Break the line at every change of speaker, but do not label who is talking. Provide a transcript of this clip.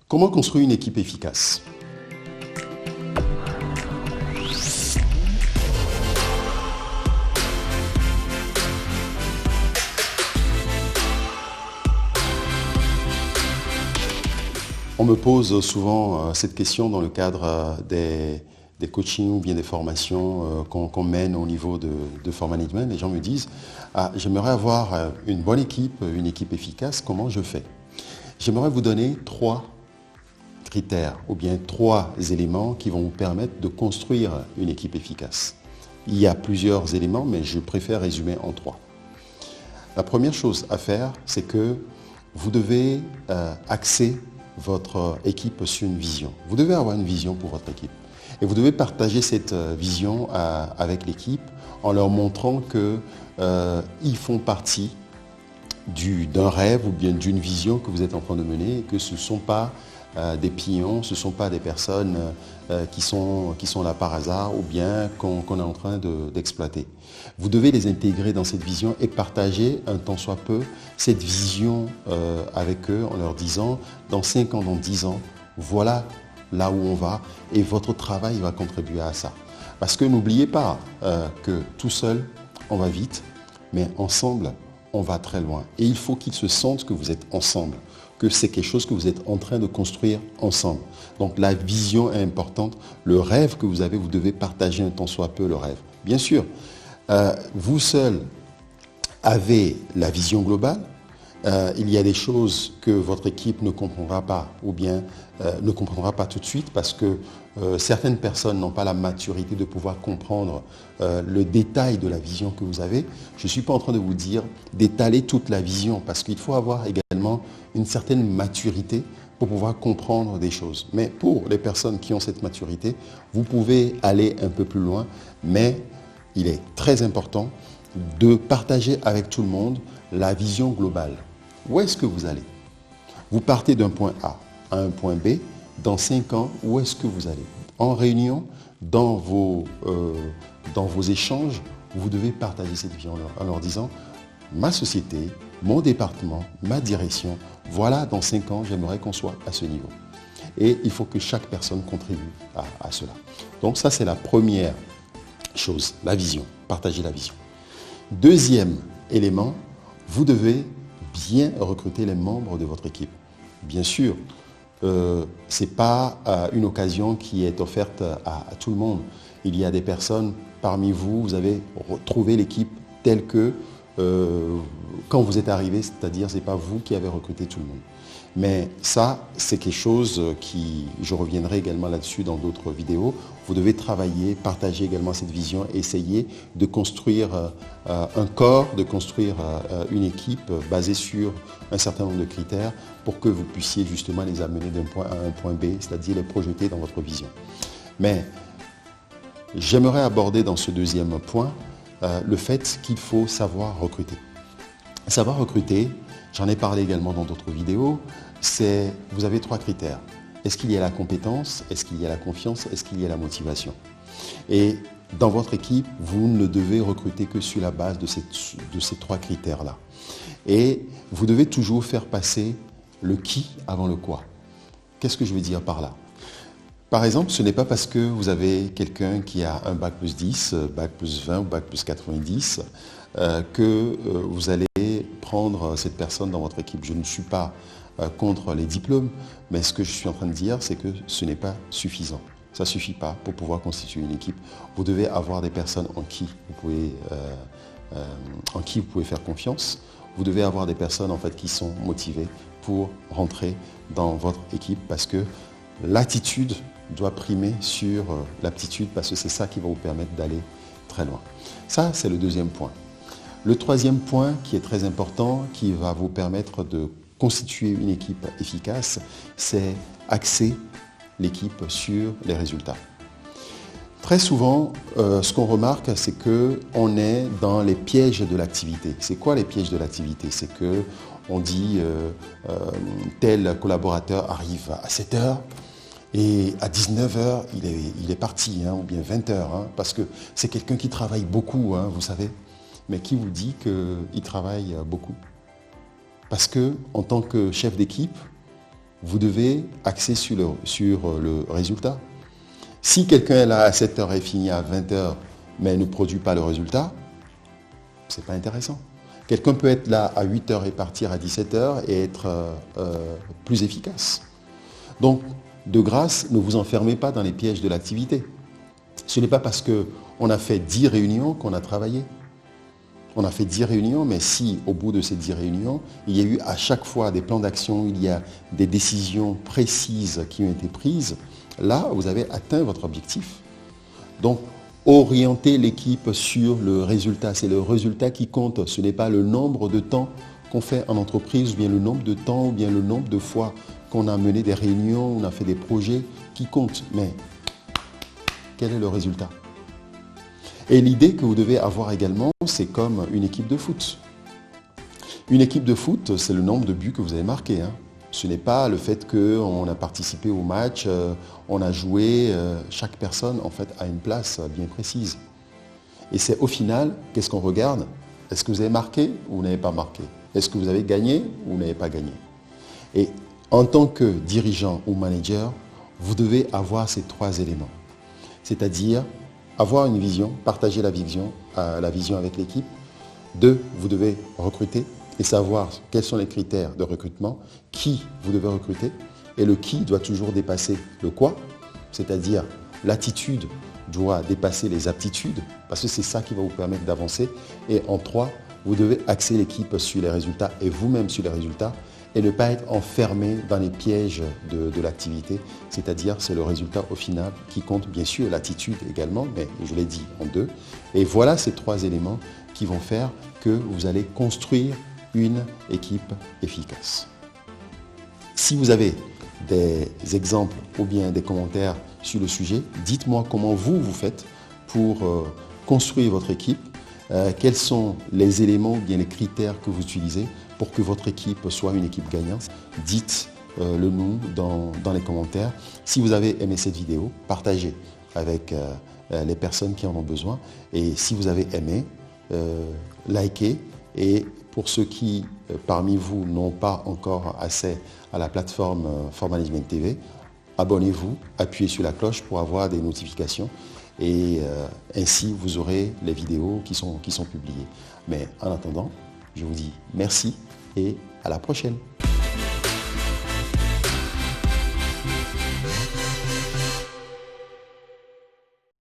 Comment construire une équipe efficace? On me pose souvent cette question dans le cadre des coachings ou bien des formations qu'on mène au niveau de For Management. Les gens me disent j'aimerais avoir une bonne équipe, une équipe efficace, comment je fais? J'aimerais vous donner 3 critères ou bien 3 éléments qui vont vous permettre de construire une équipe efficace. Il y a plusieurs éléments, mais je préfère résumer en 3. La première chose à faire, c'est que vous devez axer votre équipe sur une vision. Vous devez avoir une vision pour votre équipe. Et vous devez partager cette vision avec l'équipe en leur montrant qu'ils font partie d'un rêve ou bien d'une vision que vous êtes en train de mener et que ce ne sont pas des pions, ce ne sont pas des personnes qui sont là par hasard ou bien qu'on est en train d'exploiter. Vous devez les intégrer dans cette vision et partager un tant soit peu cette vision avec eux en leur disant dans 5 ans, dans 10 ans, voilà là où on va et votre travail va contribuer à ça. Parce que n'oubliez pas que tout seul, on va vite, mais ensemble, on va très loin. Et il faut qu'ils se sentent que vous êtes ensemble, que c'est quelque chose que vous êtes en train de construire ensemble. Donc la vision est importante. Le rêve que vous avez, vous devez partager un tant soit peu le rêve. Bien sûr, vous seul avez la vision globale. Il y a des choses que votre équipe ne comprendra pas ou bien ne comprendra pas tout de suite parce que certaines personnes n'ont pas la maturité de pouvoir comprendre le détail de la vision que vous avez. Je ne suis pas en train de vous dire d'étaler toute la vision parce qu'il faut avoir également une certaine maturité pour pouvoir comprendre des choses. Mais pour les personnes qui ont cette maturité, vous pouvez aller un peu plus loin, mais il est très important de partager avec tout le monde la vision globale. Où est-ce que vous allez? Vous partez d'un point A à un point B. Dans 5 ans, où est-ce que vous allez? En réunion, dans vos échanges, vous devez partager cette vision en leur disant ma société, mon département, ma direction, voilà, dans 5 ans, j'aimerais qu'on soit à ce niveau. Et il faut que chaque personne contribue à cela. Donc ça, c'est la première chose, la vision, partager la vision. Deuxième élément, vous devez bien recruter les membres de votre équipe. Bien sûr, ce n'est pas une occasion qui est offerte à tout le monde. Il y a des personnes parmi vous, vous avez retrouvé l'équipe telle que quand vous êtes arrivé, c'est-à-dire ce n'est pas vous qui avez recruté tout le monde. Mais ça, c'est quelque chose je reviendrai également là-dessus dans d'autres vidéos. Vous devez travailler, partager également cette vision, essayer de construire un corps, de construire une équipe basée sur un certain nombre de critères pour que vous puissiez justement les amener d'un point A à un point B, c'est-à-dire les projeter dans votre vision. Mais j'aimerais aborder dans ce deuxième point le fait qu'il faut savoir recruter. Savoir recruter, j'en ai parlé également dans d'autres vidéos, vous avez 3 critères. Est-ce qu'il y a la compétence? Est-ce qu'il y a la confiance? Est-ce qu'il y a la motivation? Et dans votre équipe, vous ne devez recruter que sur la base de ces 3 critères-là. Et vous devez toujours faire passer le qui avant le quoi. Qu'est-ce que je veux dire par là? Par exemple, ce n'est pas parce que vous avez quelqu'un qui a un bac plus 10, bac plus 20 ou bac plus 90 que vous allez prendre cette personne dans votre équipe. Je ne suis pas contre les diplômes, mais ce que je suis en train de dire, c'est que ce n'est pas suffisant. Ça ne suffit pas pour pouvoir constituer une équipe. Vous devez avoir des personnes en qui vous pouvez faire confiance. Vous devez avoir des personnes en fait, qui sont motivées pour rentrer dans votre équipe parce que l'attitude doit primer sur l'aptitude parce que c'est ça qui va vous permettre d'aller très loin. Ça, c'est le deuxième point. Le troisième point qui est très important, qui va vous permettre de constituer une équipe efficace, c'est axer l'équipe sur les résultats. Très souvent, ce qu'on remarque, c'est qu'on est dans les pièges de l'activité. C'est quoi les pièges de l'activité? C'est qu'on dit tel collaborateur arrive à 7 heures, et à 19 heures, il est parti, ou bien 20 heures, parce que c'est quelqu'un qui travaille beaucoup, vous savez. Mais qui vous dit qu'il travaille beaucoup? Parce que, en tant que chef d'équipe, vous devez axer sur le résultat. Si quelqu'un est là à 7 heures et finit à 20 heures, mais ne produit pas le résultat, ce n'est pas intéressant. Quelqu'un peut être là à 8 heures et partir à 17 heures et être plus efficace. Donc, de grâce, ne vous enfermez pas dans les pièges de l'activité. Ce n'est pas parce qu'on a fait 10 réunions qu'on a travaillé. On a fait 10 réunions, mais si au bout de ces 10 réunions, il y a eu à chaque fois des plans d'action, il y a des décisions précises qui ont été prises, là, vous avez atteint votre objectif. Donc, orienter l'équipe sur le résultat. C'est le résultat qui compte. Ce n'est pas le nombre de temps qu'on fait en entreprise, ou bien le nombre de temps, ou bien le nombre de fois qu'on a mené des réunions, on a fait des projets qui comptent. Mais quel est le résultat? Et l'idée que vous devez avoir également, c'est comme une équipe de foot. Une équipe de foot, c'est le nombre de buts que vous avez marqués. Ce n'est pas le fait qu'on a participé au match, on a joué. Chaque personne, en fait, a une place bien précise. Et c'est au final, qu'est-ce qu'on regarde? Est-ce que vous avez marqué ou vous n'avez pas marqué? Est-ce que vous avez gagné ou vous n'avez pas gagné? Et en tant que dirigeant ou manager, vous devez avoir ces 3 éléments. C'est-à-dire avoir une vision, partager la vision avec l'équipe. 2, vous devez recruter et savoir quels sont les critères de recrutement, qui vous devez recruter. Et le qui doit toujours dépasser le quoi, c'est-à-dire l'attitude doit dépasser les aptitudes, parce que c'est ça qui va vous permettre d'avancer. Et en 3, vous devez axer l'équipe sur les résultats et vous-même sur les résultats et ne pas être enfermé dans les pièges de l'activité, c'est-à-dire c'est le résultat au final qui compte, bien sûr l'attitude également, mais je l'ai dit en 2. Et voilà ces 3 éléments qui vont faire que vous allez construire une équipe efficace. Si vous avez des exemples ou bien des commentaires sur le sujet, dites-moi comment vous faites pour construire votre équipe, quels sont les éléments ou bien les critères que vous utilisez pour que votre équipe soit une équipe gagnante. Dites-le nous dans les commentaires. Si vous avez aimé cette vidéo, partagez avec les personnes qui en ont besoin. Et si vous avez aimé, likez. Et pour ceux qui, parmi vous, n'ont pas encore accès à la plateforme Formanagement TV, abonnez-vous, appuyez sur la cloche pour avoir des notifications. Et ainsi, vous aurez les vidéos qui sont publiées. Mais en attendant, je vous dis merci et à la prochaine.